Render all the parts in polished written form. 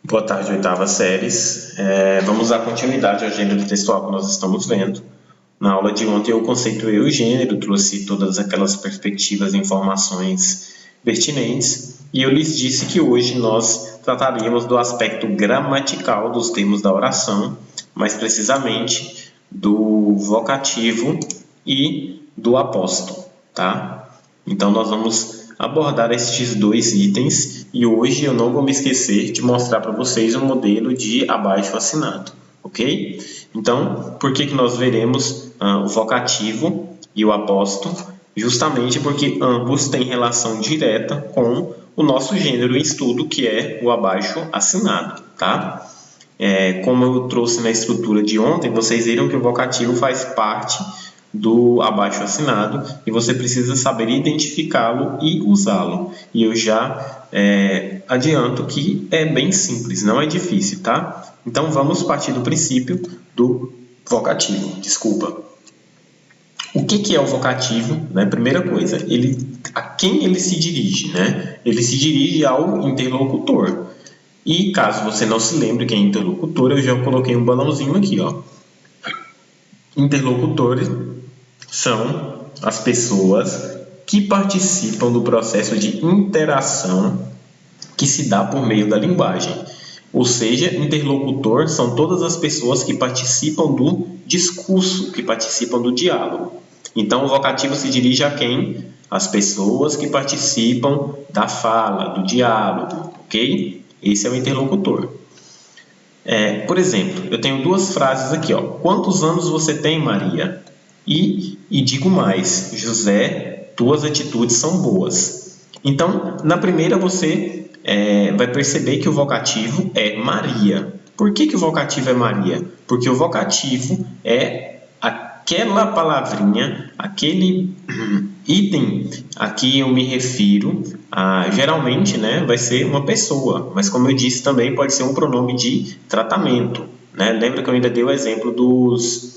Boa tarde, oitava séries. Vamos dar continuidade ao gênero textual que nós estamos vendo. Na aula de ontem eu conceituei o gênero, trouxe todas aquelas perspectivas e informações pertinentes, e eu lhes disse que hoje nós trataríamos do aspecto gramatical dos termos da oração, mais precisamente do vocativo e do apóstolo, tá? Então nós vamos abordar estes dois itens e hoje eu não vou me esquecer de mostrar para vocês um modelo de abaixo assinado, ok? Então, por que nós veremos o vocativo e o apóstolo? Justamente porque ambos têm relação direta com o nosso gênero em estudo, que é o abaixo assinado, tá? Como eu trouxe na estrutura de ontem, vocês viram que o vocativo faz parte do abaixo assinado e você precisa saber identificá-lo e usá-lo. E eu já adianto que é bem simples, não é difícil, tá? Então vamos partir do princípio do vocativo. O que é o vocativo? Né? Primeira coisa, a quem ele se dirige? Né? Ele se dirige ao interlocutor. E caso você não se lembre quem é interlocutor, eu já coloquei um balãozinho aqui, ó. Interlocutores são as pessoas que participam do processo de interação que se dá por meio da linguagem. Ou seja, interlocutor são todas as pessoas que participam do discurso, que participam do diálogo. Então, o vocativo se dirige a quem? As pessoas que participam da fala, do diálogo, ok? Esse é o interlocutor. Por exemplo, eu tenho duas frases aqui, ó. Quantos anos você tem, Maria? E digo mais, José, tuas atitudes são boas. Então, na primeira você vai perceber que o vocativo é Maria. Por que o vocativo é Maria? Porque o vocativo é aquela palavrinha, aquele item a que eu me refiro, geralmente, né, vai ser uma pessoa, mas como eu disse também pode ser um pronome de tratamento, né? Lembra que eu ainda dei o exemplo dos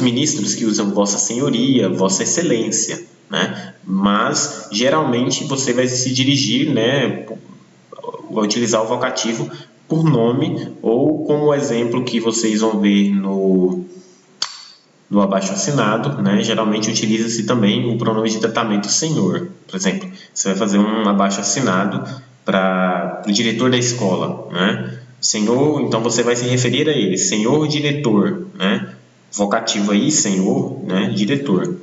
ministros que usam Vossa Senhoria, Vossa Excelência, né? Mas geralmente você vai se dirigir, né, vai utilizar o vocativo por nome ou como o exemplo que vocês vão ver no abaixo assinado, né? Geralmente utiliza-se também o pronome de tratamento senhor. Por exemplo, você vai fazer um abaixo assinado para o diretor da escola, né? Senhor, então você vai se referir a ele, senhor diretor, né? Vocativo aí, senhor, né? Diretor.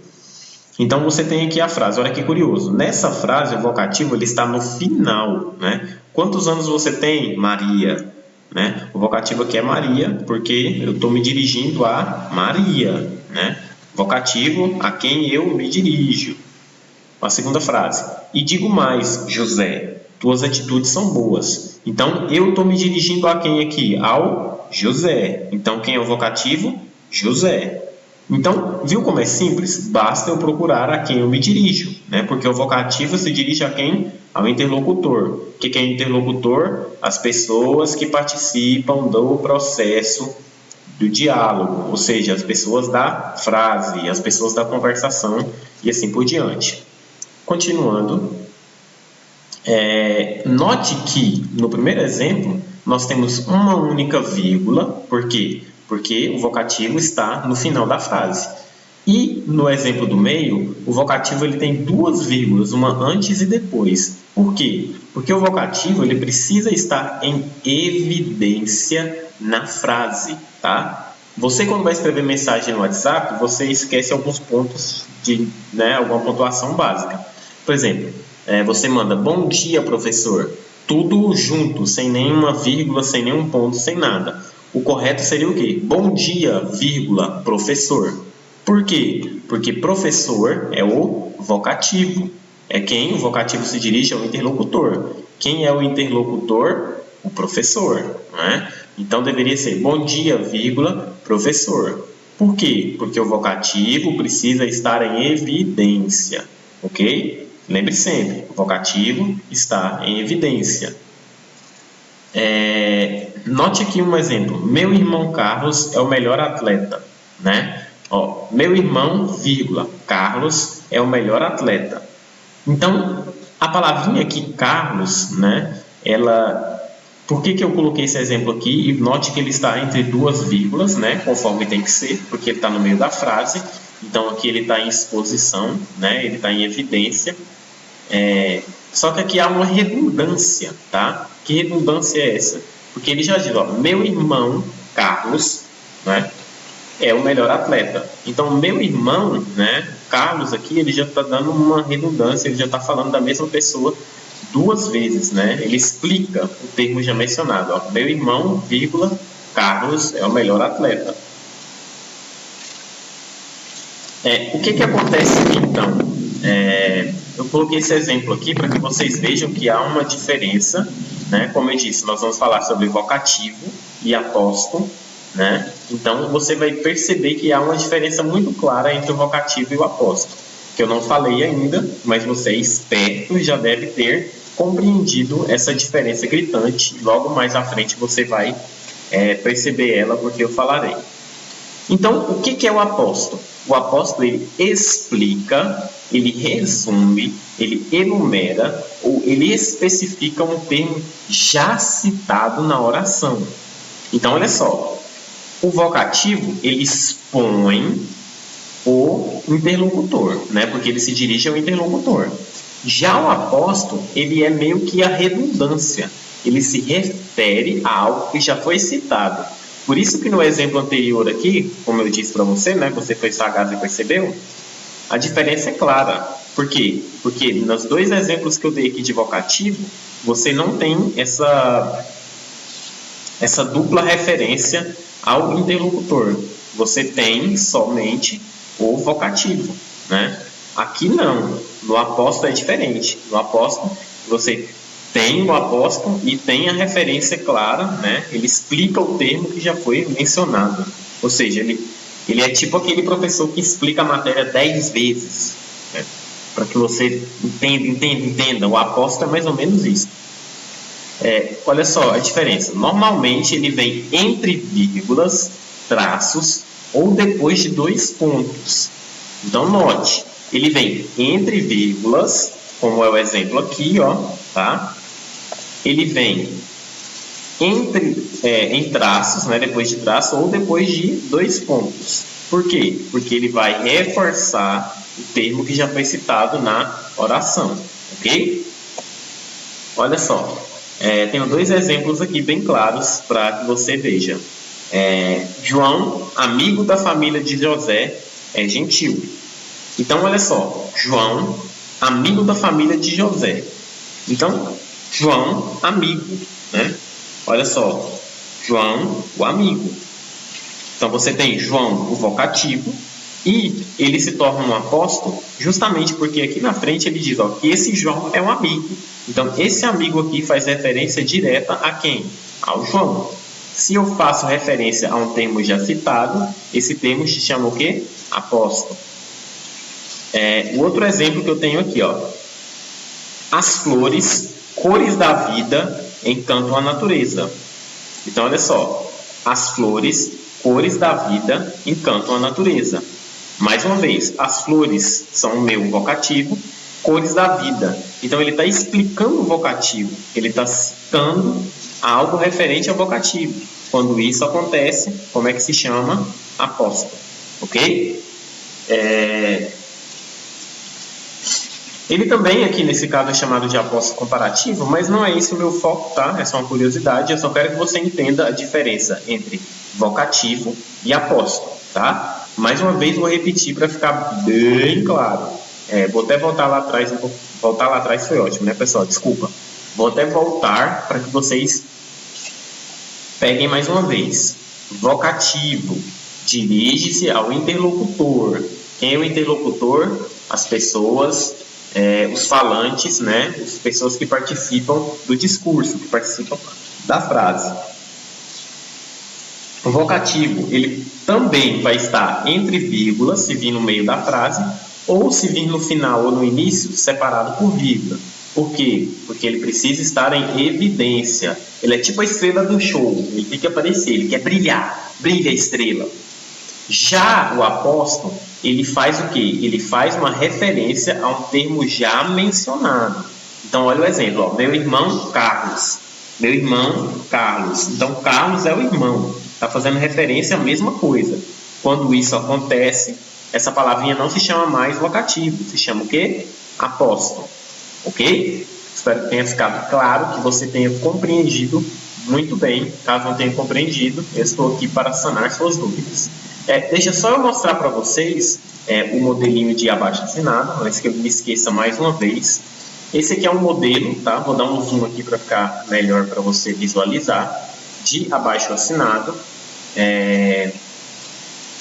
Então você tem aqui a frase, olha que curioso. Nessa frase o vocativo ele está no final, né? Quantos anos você tem, Maria? Né? O vocativo aqui é Maria, porque eu estou me dirigindo a Maria, né? Vocativo a quem eu me dirijo. A segunda frase, e digo mais, José, tuas atitudes são boas. Então, eu estou me dirigindo a quem aqui? Ao José. Então, quem é o vocativo? José. Então, viu como é simples? Basta eu procurar a quem eu me dirijo, né? Porque o vocativo se dirige a quem? Ao interlocutor. O que é interlocutor? As pessoas que participam do processo do diálogo, ou seja, as pessoas da frase, as pessoas da conversação e assim por diante. Continuando, note que no primeiro exemplo nós temos uma única vírgula, por quê? Porque o vocativo está no final da frase. E no exemplo do meio, o vocativo ele tem duas vírgulas, uma antes e depois. Por quê? Porque o vocativo ele precisa estar em evidência na frase, tá? Você quando vai escrever mensagem no WhatsApp, você esquece alguns pontos de, né, alguma pontuação básica. Por exemplo, você manda bom dia, professor, tudo junto, sem nenhuma vírgula, sem nenhum ponto, sem nada. O correto seria o quê? Bom dia, vírgula, professor. Por quê? Porque professor é o vocativo. É quem o vocativo se dirige ao interlocutor. Quem é o interlocutor? O professor. Né? Então, deveria ser bom dia, vírgula, professor. Por quê? Porque o vocativo precisa estar em evidência. Ok? Lembre sempre, o vocativo está em evidência. Note aqui um exemplo. Meu irmão Carlos é o melhor atleta. Né? Ó, meu irmão, vírgula, Carlos é o melhor atleta. Então, a palavrinha aqui, Carlos, né, ela Por que eu coloquei esse exemplo aqui? E note que ele está entre duas vírgulas, né? Conforme tem que ser, porque ele está no meio da frase. Então, aqui ele está em exposição, né? Ele está em evidência. Só que aqui há uma redundância, tá? Que redundância é essa? Porque ele já diz, ó, meu irmão Carlos, né, é o melhor atleta. Então, meu irmão, né, Carlos aqui, ele já está dando uma redundância, ele já está falando da mesma pessoa duas vezes, né? Ele explica o termo já mencionado, ó, meu irmão, vírgula, Carlos é o melhor atleta. O que acontece aqui, então? Eu coloquei esse exemplo aqui para que vocês vejam que há uma diferença, né? Como eu disse, nós vamos falar sobre vocativo e apóstrofo, né? Então, você vai perceber que há uma diferença muito clara entre o vocativo e o apóstrofo, que eu não falei ainda, mas você é esperto e já deve ter compreendido essa diferença gritante. Logo mais à frente você vai perceber ela, porque eu falarei. Então, o que é o apóstrofo? O apóstrofo, ele explica, ele resume, ele enumera ou ele especifica um termo já citado na oração. Então, olha só, o vocativo, ele expõe o interlocutor, né? Porque ele se dirige ao interlocutor. Já o apóstrofo, ele é meio que a redundância, ele se refere a algo que já foi citado. Por isso que no exemplo anterior aqui, como eu disse para você, né, você foi sagaz e percebeu, a diferença é clara. Por quê? Porque nos dois exemplos que eu dei aqui de vocativo, você não tem essa dupla referência ao interlocutor. Você tem somente o vocativo, né? Aqui não. No apóstolo é diferente. No apóstolo você tem o apóstolo e tem a referência clara, né? Ele explica o termo que já foi mencionado. Ou seja, ele é tipo aquele professor que explica a matéria 10 vezes, né? Para que você entenda. O apóstolo é mais ou menos isso. Olha só a diferença. Normalmente ele vem entre vírgulas, traços ou depois de dois pontos. Então note, ele vem entre vírgulas, como é o exemplo aqui, ó, tá? Ele vem em traços, né, depois de traço ou depois de dois pontos. Por quê? Porque ele vai reforçar o termo que já foi citado na oração, ok? Olha só, tenho dois exemplos aqui bem claros para que você veja. João, amigo da família de José, é gentil. Então, olha só, João, amigo da família de José. Então, João, amigo, né? Olha só, João, o amigo. Então, você tem João, o vocativo, e ele se torna um apóstolo justamente porque aqui na frente ele diz, ó, que esse João é um amigo. Então, esse amigo aqui faz referência direta a quem? Ao João. Se eu faço referência a um termo já citado, esse termo se chama o quê? Apóstolo. O outro exemplo que eu tenho aqui, ó. As flores, cores da vida, encantam a natureza. Então, olha só. As flores, cores da vida, encantam a natureza. Mais uma vez, as flores são o meu vocativo, cores da vida. Então, ele está explicando o vocativo. Ele está citando algo referente ao vocativo. Quando isso acontece, como é que se chama? Apóstolo. Ok? Ele também, aqui nesse caso, é chamado de apóstolo comparativo, mas não é esse o meu foco, tá? É só uma curiosidade. Eu só quero que você entenda a diferença entre vocativo e apóstolo, tá? Mais uma vez, vou repetir para ficar bem claro. Vou até voltar lá atrás. Voltar lá atrás foi ótimo, né, pessoal? Desculpa. Vou até voltar para que vocês peguem mais uma vez. Vocativo dirige-se ao interlocutor. Quem é o interlocutor? As pessoas, os falantes, né? As pessoas que participam do discurso, que participam da frase. O vocativo, ele também vai estar entre vírgulas, se vir no meio da frase, ou se vir no final ou no início, separado por vírgula. Por quê? Porque ele precisa estar em evidência. Ele é tipo a estrela do show. Ele tem que aparecer, ele quer brilhar. Brilha a estrela. Já o apóstolo, ele faz o quê? Ele faz uma referência a um termo já mencionado. Então, olha o exemplo. Ó, meu irmão Carlos. Meu irmão Carlos. Então, Carlos é o irmão. Está fazendo referência à mesma coisa. Quando isso acontece, essa palavrinha não se chama mais vocativo. Se chama o quê? Apóstolo. Ok? Espero que tenha ficado claro, que você tenha compreendido muito bem. Caso não tenha compreendido, eu estou aqui para sanar suas dúvidas. Deixa só eu mostrar para vocês o modelinho de abaixo-assinado, antes que eu me esqueça mais uma vez. Esse aqui é um modelo, tá? Vou dar um zoom aqui para ficar melhor para você visualizar, de abaixo-assinado.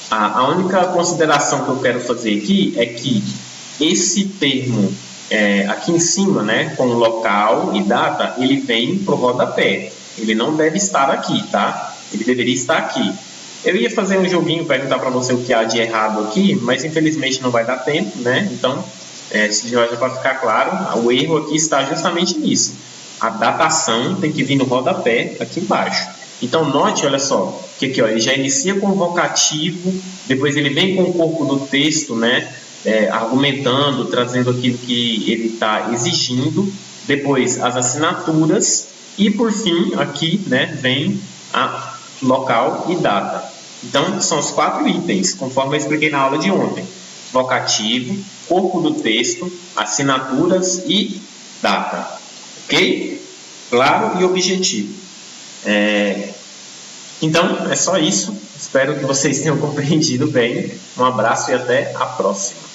A única consideração que eu quero fazer aqui é que esse termo aqui em cima, né, com local e data, ele vem para o rodapé. Ele não deve estar aqui, tá? Ele deveria estar aqui. Eu ia fazer um joguinho, perguntar para você o que há de errado aqui, mas infelizmente não vai dar tempo, né? Então, já para ficar claro, o erro aqui está justamente nisso. A datação tem que vir no rodapé aqui embaixo. Então, note, olha só, que aqui, ó, ele já inicia com o vocativo, depois ele vem com o corpo do texto, né? Argumentando, trazendo aquilo que ele está exigindo, depois as assinaturas e, por fim, aqui, né, vem a local e data. Então, são os 4 itens, conforme eu expliquei na aula de ontem. Vocativo, corpo do texto, assinaturas e data. Ok? Claro e objetivo. Então, é só isso. Espero que vocês tenham compreendido bem. Um abraço e até a próxima.